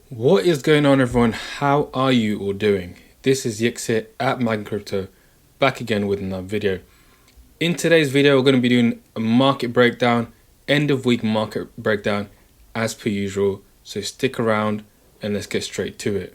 What is going on, everyone? How are you all doing? This is Yix here at Crypto, back again with another video. In today's video, we're going to be doing a market breakdown, end of week market breakdown, as per usual. So stick around and let's get straight to it.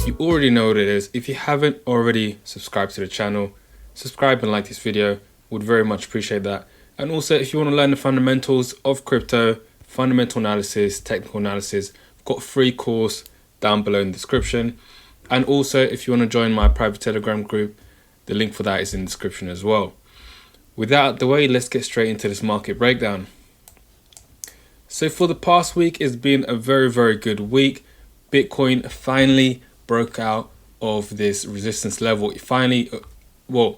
You already know what it is. If you haven't already subscribed to the channel, subscribe and like this video. Would very much appreciate that. And also, if you want to learn the fundamentals of crypto, fundamental analysis, technical analysis, I've got a free course down below in the description. And also, if you want to join my private Telegram group, the link for that is in the description as well. With that out of the way, let's get straight into this market breakdown. So for the past week, it's been a very good week. Bitcoin finally broke out of this resistance level. It finally, let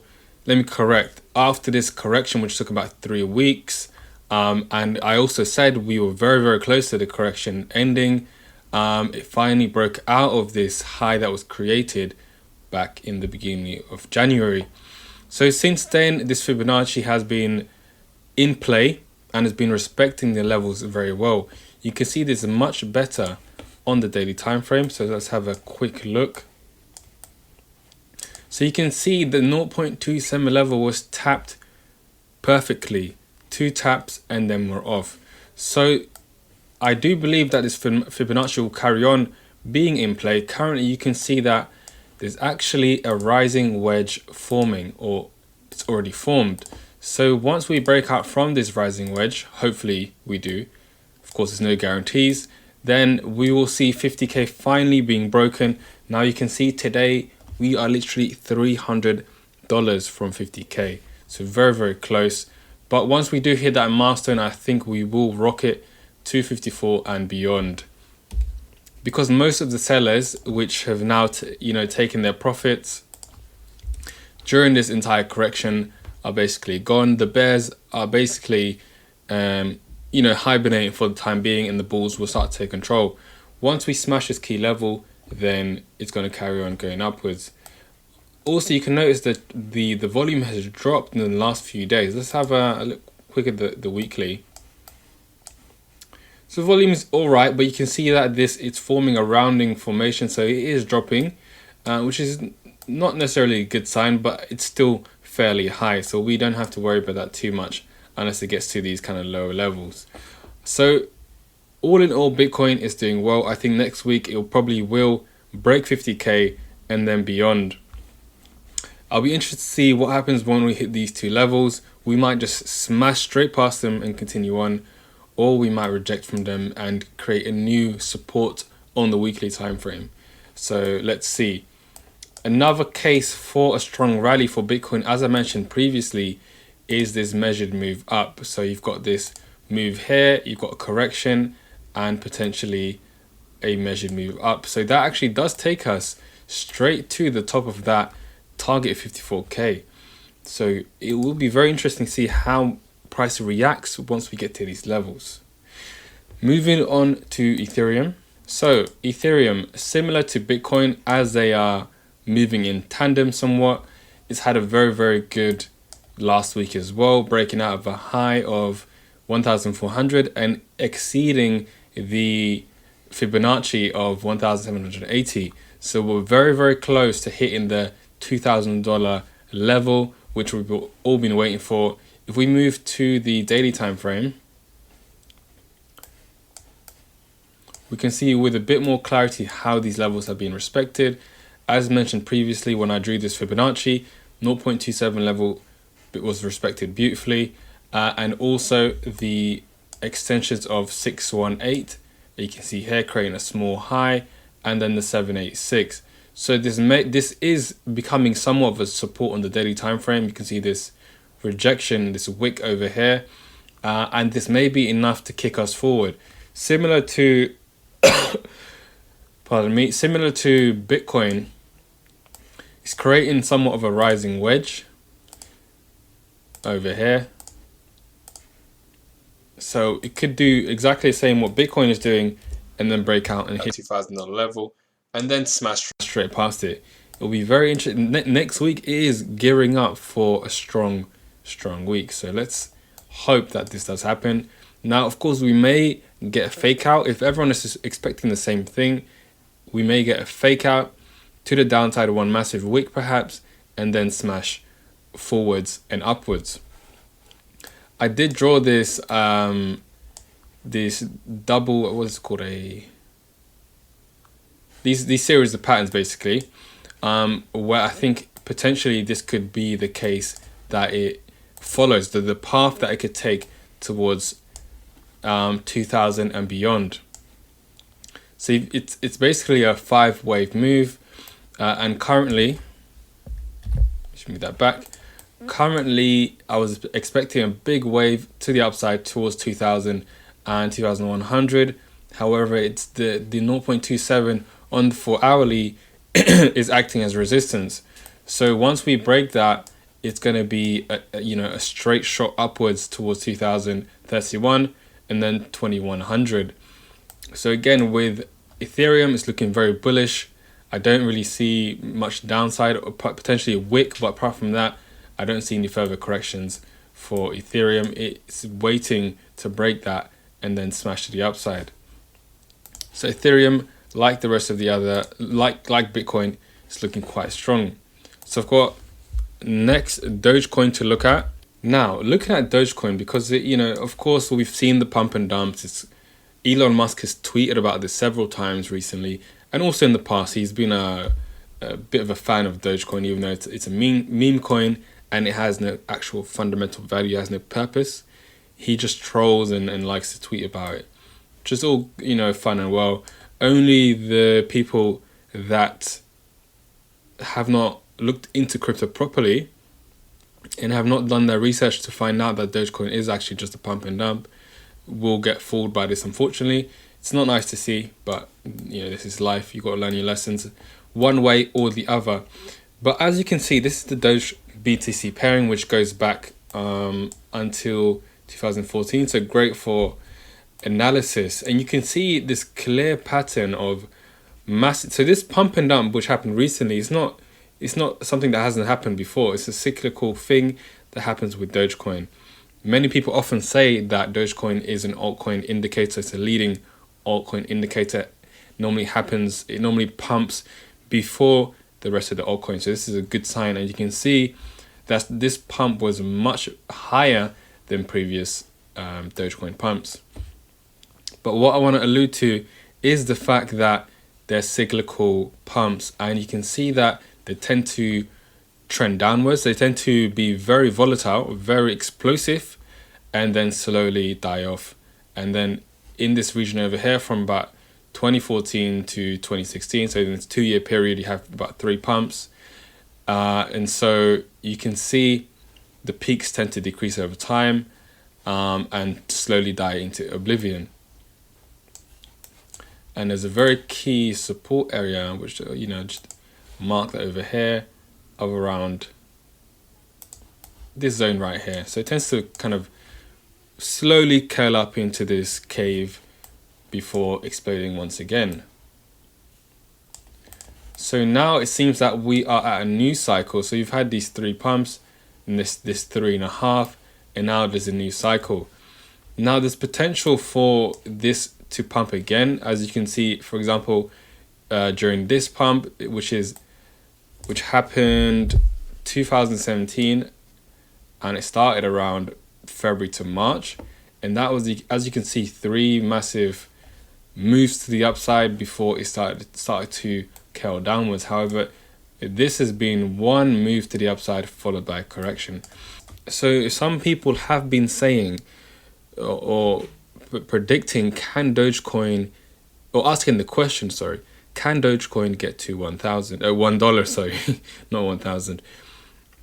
me correct. After this correction, which took about 3 weeks, and I also said we were very close to the correction ending, it finally broke out of this high that was created back in the beginning of January. So since then, this Fibonacci has been in play and has been respecting the levels very well. You can see this much better on the daily time frame. So let's have a quick look. So you can see the 0.27 level was tapped perfectly, 2 taps and then we're off. So I do believe that this Fibonacci will carry on being in play. Currently you can see that there's actually a rising wedge forming, or it's already formed. So once we break out from this rising wedge, hopefully we do, of course there's no guarantees, then we will see 50k finally being broken. Now you can see today we are literally $300 from 50k. So very close. But once we do hit that milestone, I think we will rocket to 54 and beyond. Because most of the sellers, which have now taken their profits during this entire correction, are basically gone. The bears are basically hibernating for the time being, and the bulls will start to take control. Once we smash this key level, then it's going to carry on going upwards. Also, you can notice that the volume has dropped in the last few days. Let's have a look quick at the weekly. So volume is all right, but you can see that it's forming a rounding formation, so it is dropping, which is not necessarily a good sign, but it's still fairly high, so we don't have to worry about that too much unless it gets to these kind of lower levels. So all in all, Bitcoin is doing well. I think next week it probably will break 50k and then beyond. I'll be interested to see what happens when we hit these 2 levels. We might just smash straight past them and continue on, or we might reject from them and create a new support on the weekly time frame. So let's see. Another case for a strong rally for Bitcoin, as I mentioned previously, is this measured move up. So you've got this move here, you've got a correction and potentially a measured move up. So that actually does take us straight to the top of that target 54k. So it will be very interesting to see how price reacts once we get to these levels. Moving on to Ethereum. So Ethereum, similar to Bitcoin, as they are moving in tandem somewhat, it's had a very good last week as well, breaking out of a high of 1,400 and exceeding the Fibonacci of 1,780. So we're very close to hitting the $2,000 level, which we've all been waiting for. If we move to the daily time frame, we can see with a bit more clarity how these levels have been respected. As mentioned previously, when I drew this Fibonacci, 0.27 level, it was respected beautifully, and also the extensions of 618, you can see here creating a small high, and then the 786. So this is becoming somewhat of a support on the daily time frame. You can see this rejection, this wick over here, and this may be enough to kick us forward. Similar to similar to Bitcoin, it's creating somewhat of a rising wedge over here. So it could do exactly the same what Bitcoin is doing and then break out and hit $2,000 level and then smash straight past it. It'll be very interesting. Next week is gearing up for a strong strong week. So let's hope that this does happen. Now, of course, we may get a fake out. If everyone is expecting the same thing, we may get a fake out to the downside of one massive wick perhaps, and then smash forwards and upwards. I did draw this this double, what is it called, these series of patterns basically, where I think potentially this could be the case that it follows the path that it could take towards 2000 and beyond. So it's basically a 5-wave move, and currently, let's move that back. Currently, I was expecting a big wave to the upside towards 2000 and 2100. However, it's the 0.27 on the 4 hourly is acting as resistance. So once we break that, it's going to be a straight shot upwards towards 2031 and then 2100. So again, with Ethereum, it's looking very bullish. I don't really see much downside, or potentially a wick, but apart from that, I don't see any further corrections for Ethereum. It's waiting to break that and then smash to the upside. So Ethereum, like the rest of the other, like Bitcoin, is looking quite strong. So I've got next Dogecoin to look at. Now, looking at Dogecoin, because of course, we've seen the pump and dumps. Elon Musk has tweeted about this several times recently, and also in the past, he's been a bit of a fan of Dogecoin, even though it's a meme coin and it has no actual fundamental value, it has no purpose. He just trolls and likes to tweet about it, which is all fun and well. Only the people that have not looked into crypto properly and have not done their research to find out that Dogecoin is actually just a pump and dump will get fooled by this, unfortunately. It's not nice to see, but this is life. You got to learn your lessons one way or the other. But as you can see, this is the Doge BTC pairing, which goes back until 2014. So great for analysis. And you can see this clear pattern of massive. So this pump and dump, which happened recently, it's not something that hasn't happened before. It's a cyclical thing that happens with Dogecoin. Many people often say that Dogecoin is an altcoin indicator. It's a leading altcoin indicator. It normally pumps before the rest of the altcoins. So this is a good sign, and you can see that this pump was much higher than previous Dogecoin pumps. But what I want to allude to is the fact that they're cyclical pumps, and you can see that they tend to trend downwards. They tend to be very volatile, very explosive, and then slowly die off. And then in this region over here, from about 2014 to 2016, so in this 2-year period, you have about 3 pumps. And so you can see the peaks tend to decrease over time and slowly die into oblivion. And there's a very key support area, which, just mark that over here, of around this zone right here. So it tends to kind of slowly curl up into this cave before exploding once again. So now it seems that we are at a new cycle. So you've had these 3 pumps and this 3.5, and now there's a new cycle. Now there's potential for this to pump again, as you can see, for example, during this pump, which happened 2017, and it started around February to March, and that was as you can see, 3 massive moves to the upside before it started to curl downwards. However, this has been 1 move to the upside followed by a correction. So some people have been saying or predicting, can Dogecoin, or asking the question, sorry, can Dogecoin get to $1,000? Sorry, not 1,000.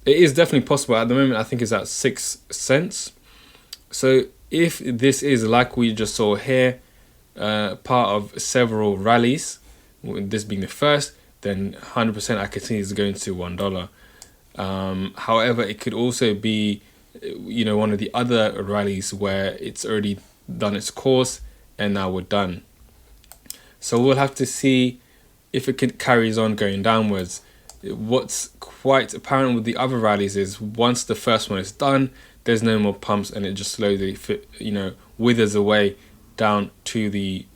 It is definitely possible. At the moment, I think it's at 6 cents. So if this is like we just saw here, part of several rallies, this being the first, then 100% I can see it's going to $1. However, it could also be, one of the other rallies where it's already done its course and now we're done. So we'll have to see if it carries on going downwards. What's quite apparent with the other rallies is once the first one is done, there's no more pumps, and it just slowly withers away down to the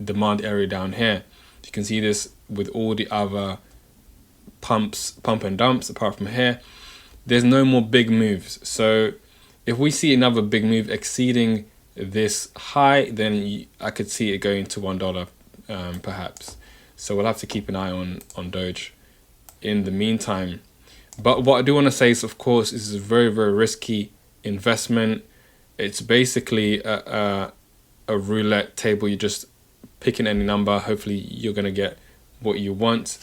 demand area down here. You can see this with all the other pump and dumps apart from here. There's no more big moves. So if we see another big move exceeding this high, then I could see it going to $1 perhaps. So we'll have to keep an eye on Doge in the meantime. But what I do want to say is, of course, this is a very, very risky investment. It's basically a roulette table. You're just picking any number. Hopefully you're going to get what you want.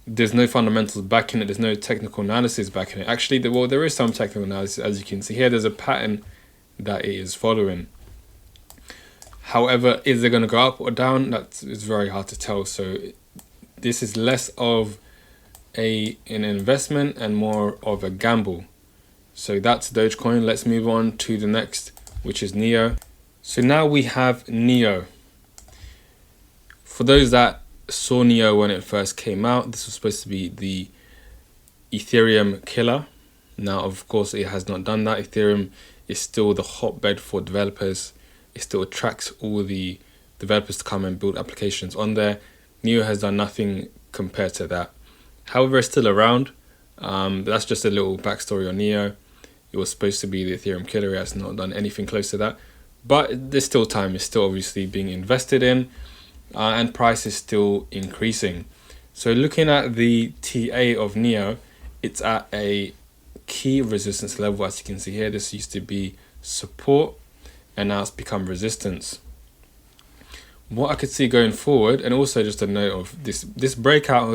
There's no fundamentals backing it. There's no technical analysis backing it. Actually, there is some technical analysis. As you can see here, there's a pattern that it is following. However, is it going to go up or down? It's very hard to tell. So this is less of an investment and more of a gamble. So that's Dogecoin. Let's move on to the next, which is NEO. So now we have NEO. For those that saw NEO when it first came out, this was supposed to be the Ethereum killer. Now, of course, it has not done that. Ethereum is still the hotbed for developers. It still attracts all the developers to come and build applications on there. NEO has done nothing compared to that. However, it's still around. That's just a little backstory on NEO. It was supposed to be the Ethereum killer. It has not done anything close to that. But there's still time. It's still obviously being invested in. And price is still increasing. So looking at the TA of NEO, it's at a key resistance level. As you can see here, this used to be support and now it's become resistance. What I could see going forward, and also just a note of this breakout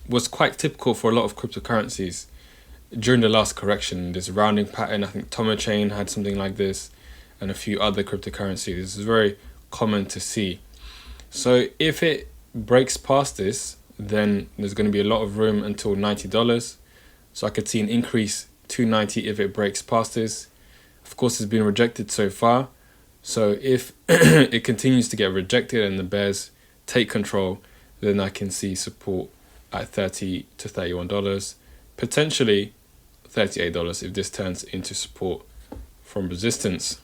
was quite typical for a lot of cryptocurrencies during the last correction. This rounding pattern, I think Tomo Chain had something like this, and a few other cryptocurrencies. This is very common to see. So if it breaks past this, then there's going to be a lot of room until $90. So I could see an increase to 90 if it breaks past this. Of course, it's been rejected so far. So if it continues to get rejected and the bears take control, then I can see support at $30 to $31, potentially $38 if this turns into support from resistance.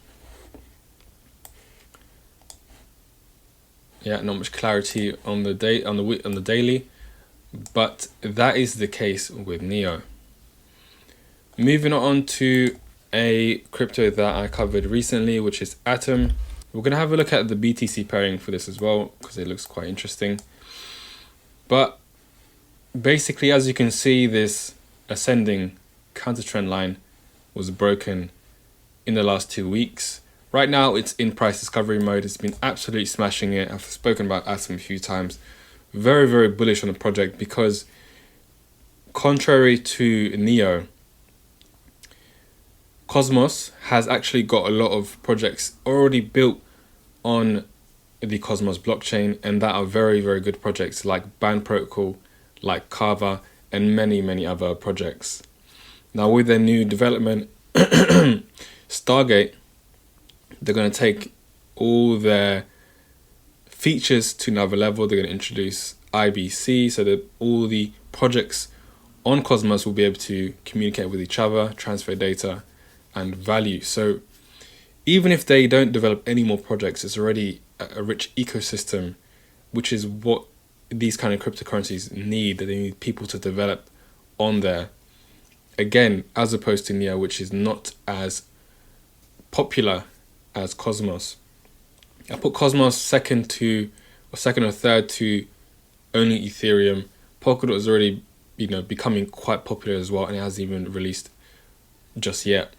Yeah, not much clarity on the daily, but that is the case with NEO. Moving on to a crypto that I covered recently, which is Atom. We're going to have a look at the BTC pairing for this as well, because it looks quite interesting. But basically, as you can see, this ascending counter trend line was broken in the last 2 weeks. Right now, it's in price discovery mode. It's been absolutely smashing it. I've spoken about Atom a few times. Very, very bullish on the project because contrary to NEO, Cosmos has actually got a lot of projects already built on the Cosmos blockchain, and that are very, very good projects like Band Protocol, like Kava, and many, many other projects. Now, with their new development, Stargate, they're going to take all their features to another level. They're going to introduce IBC so that all the projects on Cosmos will be able to communicate with each other, transfer data and value. So even if they don't develop any more projects, it's already a rich ecosystem, which is what these kind of cryptocurrencies need, that they need people to develop on there. Again, as opposed to NEO, which is not as popular as Cosmos. I put Cosmos second or third to only Ethereum. Polkadot is already, becoming quite popular as well, and it hasn't even released just yet.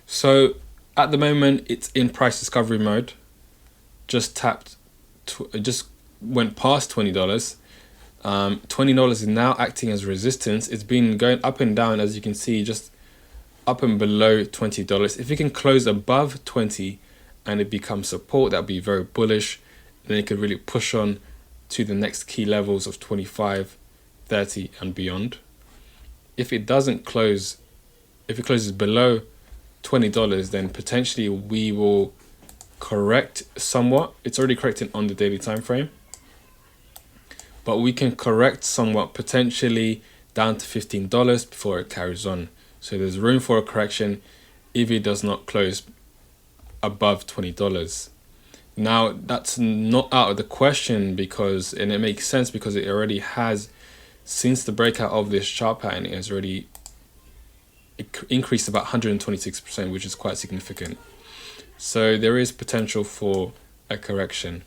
So at the moment, it's in price discovery mode. Just went past $20. $20 is now acting as resistance. It's been going up and down, as you can see, just up and below $20. If it can close above 20 and it becomes support, that'll be very bullish. Then it could really push on to the next key levels of 25, 30 and beyond. If it closes below $20, then potentially we will correct somewhat. It's already correcting on the daily time frame, but we can correct somewhat, potentially down to $15 before it carries on. So there's room for a correction if it does not close above $20. Now that's not out of the question because, and it makes sense because it already has, since the breakout of this chart pattern, it has already increased about 126%, which is quite significant. So there is potential for a correction.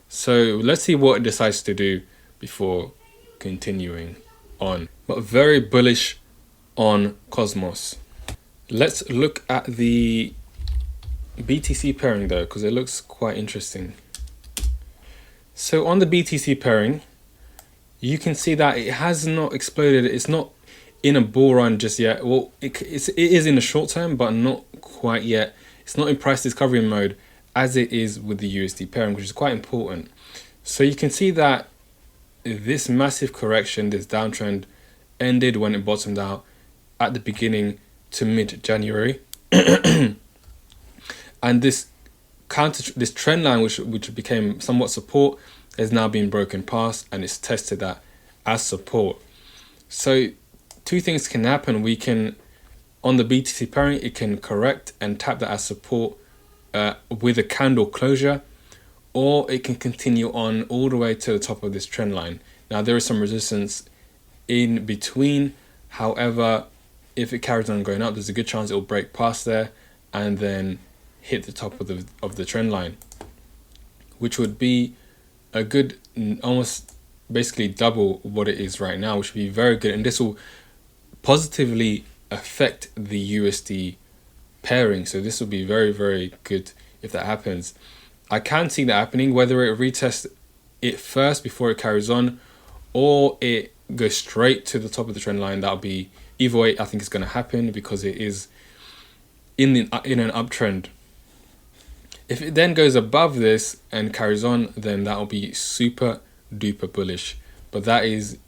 So let's see what it decides to do before continuing on. But very bullish on Cosmos. Let's look at the BTC pairing though, because it looks quite interesting. So on the BTC pairing, you can see that it has not exploded. It's not in a bull run just yet. Well, it is in the short term, but not quite yet. It's not in price discovery mode as it is with the USD pairing, which is quite important. So you can see that this massive correction, this downtrend, ended when it bottomed out at the beginning to mid-January. And this trend line, which became somewhat support, has now been broken past, and it's tested that as support. So two things can happen. We can, on the BTC pairing, it can correct and tap that as support with a candle closure, or it can continue on all the way to the top of this trend line. Now there is some resistance in between. However, if it carries on going up, there's a good chance it will break past there and then hit the top of the trend line, which would be a good, almost basically double what it is right now, which would be very good. And this will positively affect the USD pairing. So this will be very, very good if that happens. I can see that happening, whether it retests it first before it carries on, or it goes straight to the top of the trend line. That'll be, either way, I think it's going to happen because it is in an uptrend. If it then goes above this and carries on, then that'll be super duper bullish. But that is,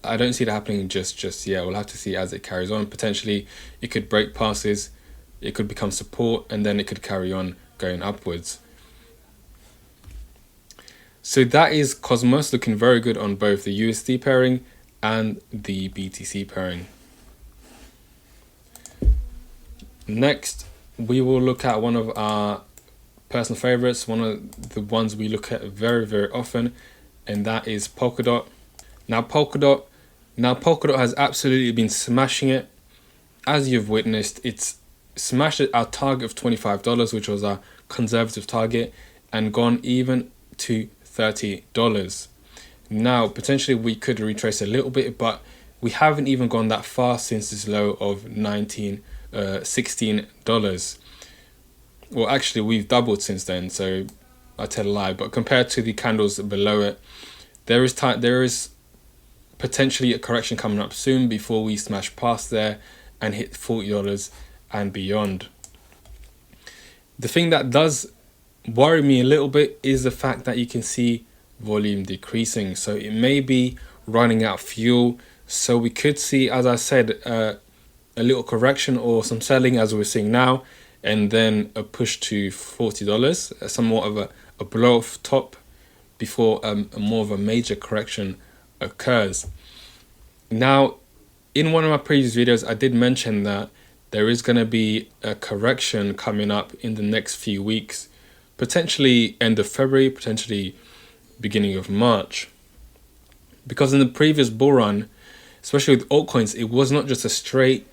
I don't see that happening just yet. We'll have to see as it carries on. Potentially, it could break passes, it could become support, and then it could carry on going upwards. So that is Cosmos, looking very good on both the USD pairing and the BTC pairing. Next, we will look at one of our personal favorites, one of the ones we look at very, very often, and that is Polkadot. Now Polkadot has absolutely been smashing it. As you've witnessed, it's smashed our target of $25, which was our conservative target, and gone even to $30. Now potentially we could retrace a little bit, but we haven't even gone that far since this low of $16. Well, actually we've doubled since then, so I tell a lie, but compared to the candles below it, there is potentially a correction coming up soon before we smash past there and hit $40 and beyond. The thing that does worry me a little bit is the fact that you can see volume decreasing, so it may be running out of fuel. So we could see, as I said, a little correction or some selling as we're seeing now, and then a push to $40, somewhat of a blow off top before more of a major correction occurs. Now, in one of my previous videos, I did mention that there is going to be a correction coming up in the next few weeks, potentially end of February, potentially beginning of March. Because in the previous bull run, especially with altcoins, it was not just a straight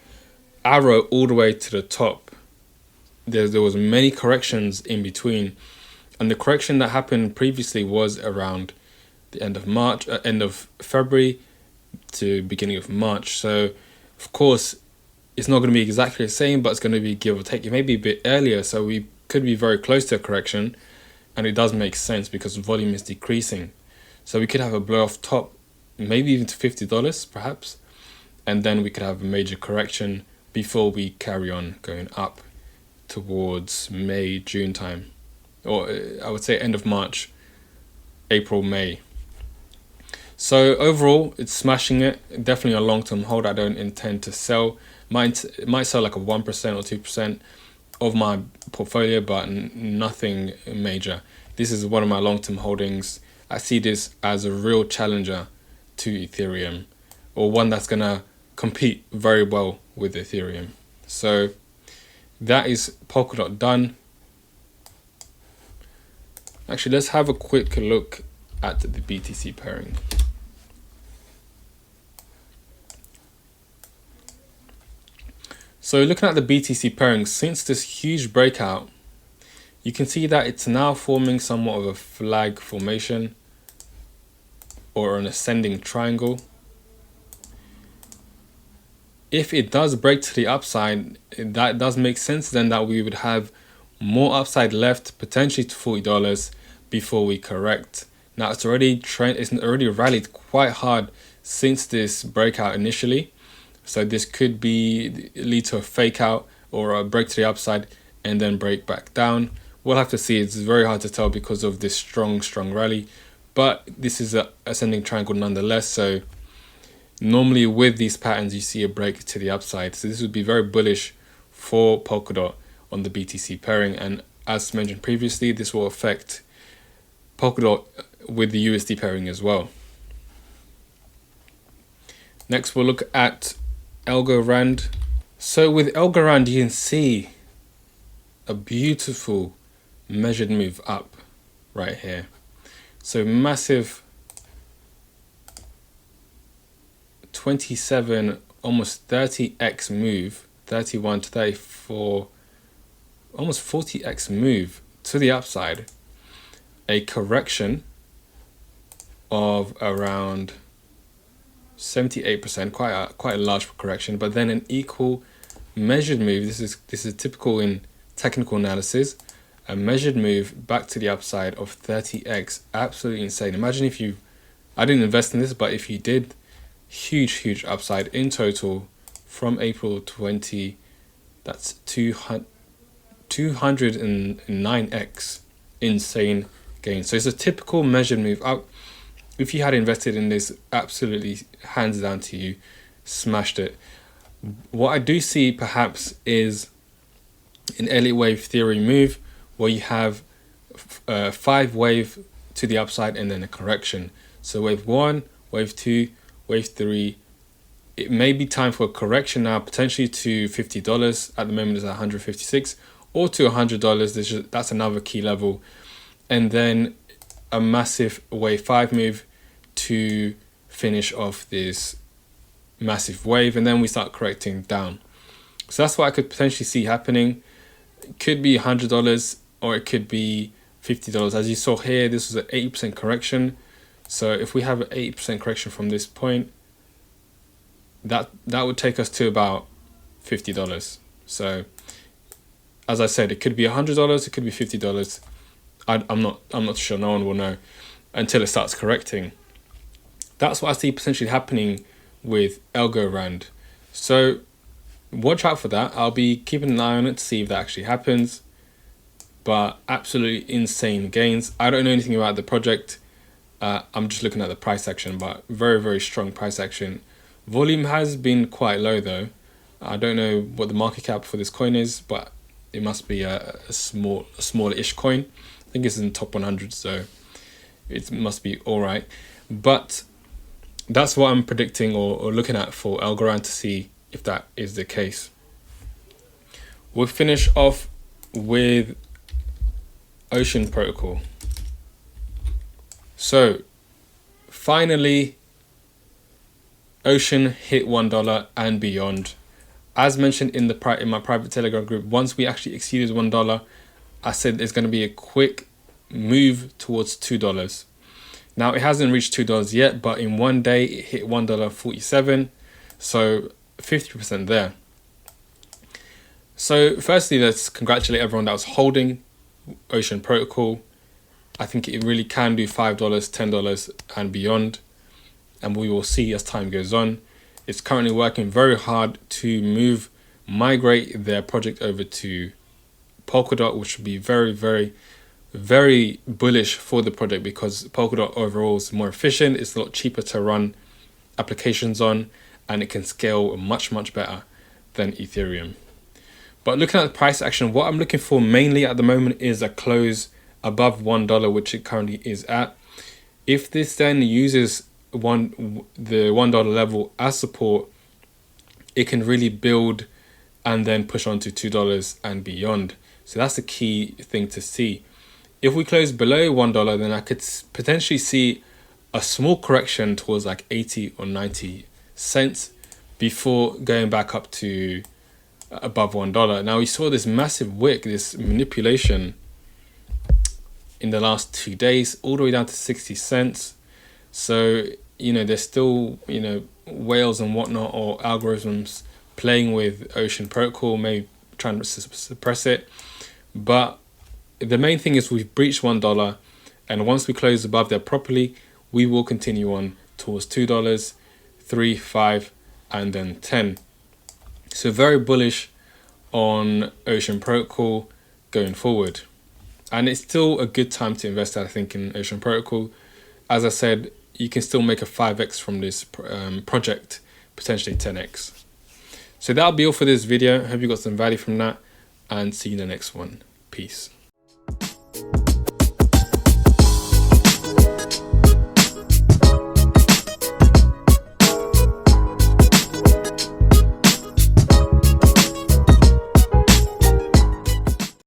arrow all the way to the top. There was many corrections in between, and the correction that happened previously was around the end of March, end of February to beginning of March. So of course it's not going to be exactly the same, but it's going to be give or take. It may be a bit earlier, so we could be very close to a correction, and it does make sense because volume is decreasing. So we could have a blow off top, maybe even to $50 perhaps, and then we could have a major correction before we carry on going up towards May, June time, or I would say end of March, April, May. So overall, it's smashing it. Definitely a long-term hold. I don't intend to sell. Might sell like a 1% or 2% of my portfolio, but nothing major. This is one of my long-term holdings. I see this as a real challenger to Ethereum, or one that's going to compete very well with Ethereum. So that is Polkadot done. Actually, let's have a quick look at the BTC pairing. So looking at the BTC pairing, since this huge breakout, you can see that it's now forming somewhat of a flag formation or an ascending triangle. If it does break to the upside, that does make sense then that we would have more upside left, potentially to $40 before we correct. Now it's already rallied quite hard since this breakout initially. So this could lead to a fake out or a break to the upside and then break back down. We'll have to see. It's very hard to tell because of this strong rally, but this is an ascending triangle nonetheless. So normally with these patterns, you see a break to the upside. So this would be very bullish for Polkadot on the BTC pairing. And as mentioned previously, this will affect Polkadot with the USD pairing as well. Next, we'll look at elgorand. So with elgorand, you can see a beautiful measured move up right here. So massive 27, almost 30x move, 31 to 34, almost 40x move to the upside. A correction of around 78%, quite a large correction, but then an equal measured move. This is typical in technical analysis. A measured move back to the upside of 30x, absolutely insane. Imagine if I didn't invest in this, but if you did, huge upside in total from April 20. That's 209x insane gain. So it's a typical measured move up. If you had invested in this, absolutely hands down to you, smashed it. What I do see perhaps is an Elliott wave theory move where you have 5 wave to the upside and then a correction. So wave 1, wave 2, wave 3. It may be time for a correction now, potentially to $50. At the moment it's $156, or to $100. That's another key level. And then a massive wave 5 move to finish off this massive wave, and then we start correcting down. So that's what I could potentially see happening. It could be $100 or it could be $50. As you saw here, this was an 80% correction. So if we have an 80% correction from this point, that would take us to about $50. So as I said, it could be $100, it could be $50. I'm not sure. No one will know until it starts correcting. That's what I see potentially happening with elgorand. So watch out for that. I'll be keeping an eye on it to see if that actually happens. But absolutely insane gains. I don't know anything about the project. I'm just looking at the price action, but very strong price action. Volume has been quite low though. I don't know what the market cap for this coin is, but it must be a smaller-ish coin. I think it's in the top 100, so it must be all right. But that's what I'm predicting or looking at for elgorand to see if that is the case. We'll finish off with Ocean Protocol. So finally, Ocean hit $1 and beyond. As mentioned in my private Telegram group, once we actually exceeded $1, I said there's going to be a quick move towards $2. Now it hasn't reached $2 yet, but in one day it hit $1.47, so 50% there. So firstly, let's congratulate everyone that was holding Ocean Protocol. I think it really can do $5, $10 and beyond, and we will see as time goes on. It's currently working very hard to migrate their project over to Polkadot, which would be very bullish for the project because Polkadot overall is more efficient. It's a lot cheaper to run applications on, and it can scale much better than Ethereum. But looking at the price action, what I'm looking for mainly at the moment is a close above $1, which it currently is at. If this then uses the $1 level as support, it can really build and then push on to $2 and beyond. So that's the key thing to see. If we close below $1, then I could potentially see a small correction towards like 80 or 90 cents before going back up to above $1. Now we saw this massive wick, this manipulation in the last 2 days, all the way down to 60 cents. So, you know, there's still, you know, whales and whatnot, or algorithms playing with Ocean Protocol, maybe trying to suppress it. But the main thing is we've breached $1, and once we close above there properly, we will continue on towards $2, $3, $5, and then 10. So very bullish on Ocean Protocol going forward. And it's still a good time to invest, I think, in Ocean Protocol. As I said, you can still make a 5x from this project, potentially 10x. So that'll be all for this video. I hope you got some value from that, and see you in the next one. Peace.